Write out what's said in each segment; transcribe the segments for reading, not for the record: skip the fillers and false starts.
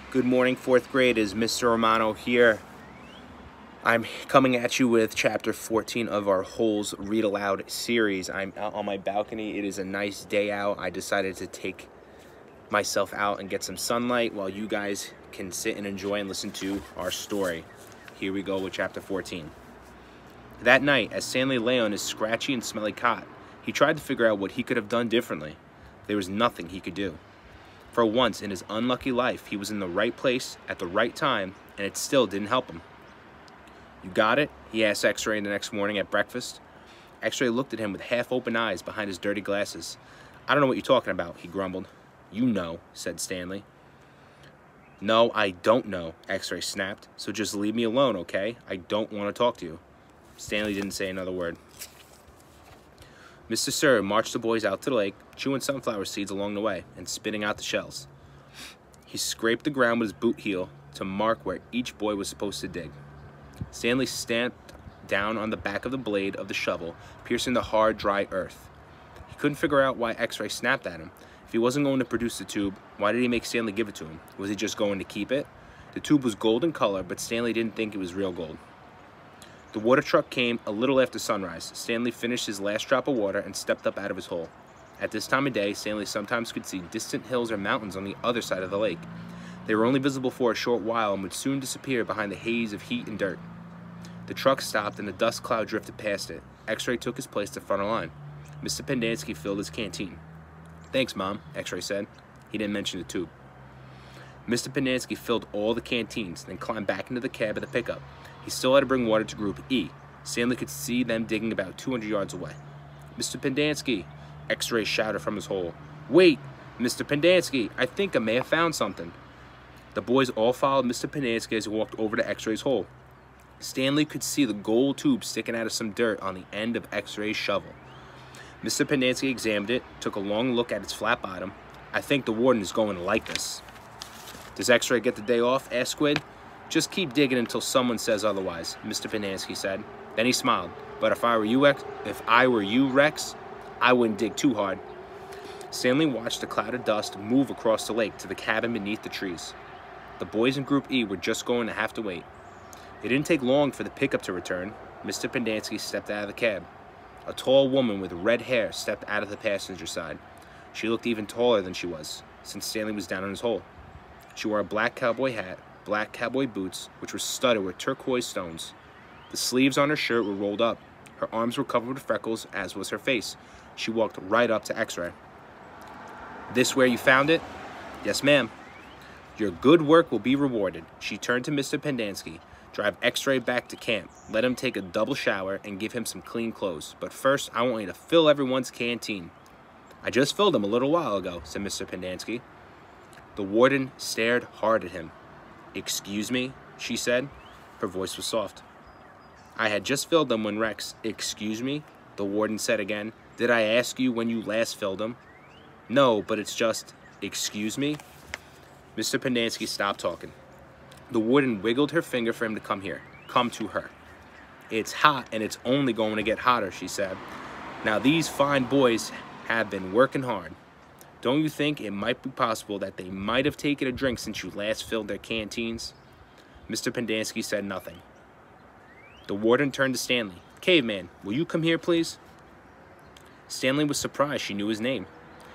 Good morning, 4th grade. Is Mr. Romano here. I'm coming at you with chapter 14 of our Holes Read Aloud series. I'm out on my balcony. It is a nice day out. I decided to take myself out and get some sunlight while you guys can sit and enjoy and listen to our story. Here we go with chapter 14. That night, as Stanley lay on his scratchy and smelly cot, he tried to figure out what he could have done differently. There was nothing he could do. For once in his unlucky life, he was in the right place at the right time, and it still didn't help him. "You got it?" he asked X-Ray the next morning at breakfast. X-Ray looked at him with half-open eyes behind his dirty glasses. "I don't know what you're talking about," he grumbled. "You know," said Stanley. "No, I don't know," X-Ray snapped. "So just leave me alone, okay? I don't want to talk to you." Stanley didn't say another word. Mr. Sir marched the boys out to the lake, chewing sunflower seeds along the way and spitting out the shells. He scraped the ground with his boot heel to mark where each boy was supposed to dig. Stanley stamped down on the back of the blade of the shovel, piercing the hard, dry earth. He couldn't figure out why X-Ray snapped at him. If he wasn't going to produce the tube, why did he make Stanley give it to him? Was he just going to keep it? The tube was gold in color, but Stanley didn't think it was real gold. The water truck came a little after sunrise. Stanley finished his last drop of water and stepped up out of his hole. At this time of day, Stanley sometimes could see distant hills or mountains on the other side of the lake. They were only visible for a short while and would soon disappear behind the haze of heat and dirt. The truck stopped and a dust cloud drifted past it. X-Ray took his place at the front of the line. Mr. Pendanski filled his canteen. "Thanks, Mom," X-Ray said. He didn't mention the tube. Mr. Pendanski filled all the canteens, then climbed back into the cab of the pickup. He still had to bring water to Group E. Stanley could see them digging about 200 yards away. "Mr. Pendanski," X-Ray shouted from his hole. "Wait, Mr. Pendanski, I think I may have found something." The boys all followed Mr. Pendanski as he walked over to X-Ray's hole. Stanley could see the gold tube sticking out of some dirt on the end of X-Ray's shovel. Mr. Pendanski examined it, took a long look at its flat bottom. "I think the warden is going to like this." "Does X-Ray get the day off?" asked Squid. "Just keep digging until someone says otherwise," Mr. Pendanski said. Then he smiled. "But if I were you, Rex, I wouldn't dig too hard." Stanley watched the cloud of dust move across the lake to the cabin beneath the trees. The boys in Group E were just going to have to wait. It didn't take long for the pickup to return. Mr. Pendanski stepped out of the cab. A tall woman with red hair stepped out of the passenger side. She looked even taller than she was, since Stanley was down in his hole. She wore a black cowboy hat, black cowboy boots, which were studded with turquoise stones. The sleeves on her shirt were rolled up. Her arms were covered with freckles, as was her face. She walked right up to X-Ray. "This where you found it?" "Yes, ma'am." "Your good work will be rewarded." She turned to Mr. Pendanski. "Drive X-Ray back to camp. Let him take a double shower and give him some clean clothes. But first, I want you to fill everyone's canteen." "I just filled them a little while ago," said Mr. Pendanski. The warden stared hard at him. "Excuse me," she said. Her voice was soft. "I had just filled them when Rex—" "Excuse me," the warden said again. "Did I ask you when you last filled them?" "No, but it's just—" "Excuse me?" Mr. Pendanski stopped talking. The warden wiggled her finger for him to come here. Come to her. "It's hot, and it's only going to get hotter," she said. "Now, these fine boys have been working hard. Don't you think it might be possible that they might have taken a drink since you last filled their canteens?" Mr. Pendanski said nothing. The warden turned to Stanley. "Caveman, will you come here, please?" Stanley was surprised she knew his name.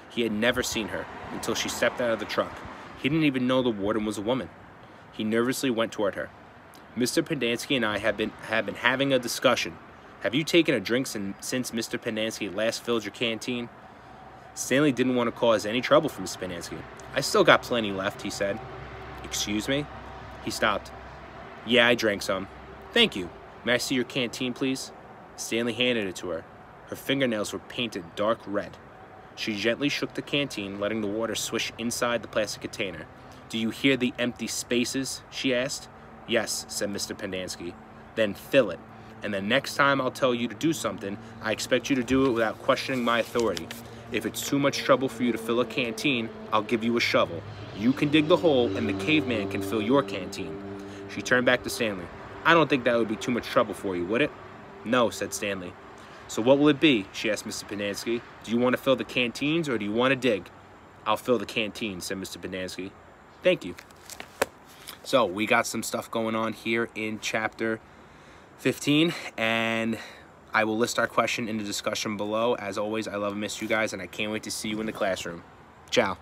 He had never seen her until she stepped out of the truck. He didn't even know the warden was a woman. He nervously went toward her. "Mr. Pendanski and I have been having a discussion. Have you taken a drink since Mr. Pendanski last filled your canteen?" Stanley didn't want to cause any trouble for Mr. Pendanski. "I still got plenty left," he said. "Excuse me?" He stopped. "Yeah, I drank some." "Thank you. May I see your canteen, please?" Stanley handed it to her. Her fingernails were painted dark red. She gently shook the canteen, letting the water swish inside the plastic container. "Do you hear the empty spaces?" she asked. "Yes," said Mr. Pendanski. "Then fill it. And the next time I'll tell you to do something, I expect you to do it without questioning my authority. If it's too much trouble for you to fill a canteen, I'll give you a shovel. You can dig the hole, and the caveman can fill your canteen." She turned back to Stanley. "I don't think that would be too much trouble for you, would it?" "No," said Stanley. "So what will it be?" she asked Mr. Pendanski. "Do you want to fill the canteens, or do you want to dig?" "I'll fill the canteen," said Mr. Pendanski. "Thank you." So we got some stuff going on here in chapter 15, and I will list our question in the discussion below. As always, I love and miss you guys, and I can't wait to see you in the classroom. Ciao.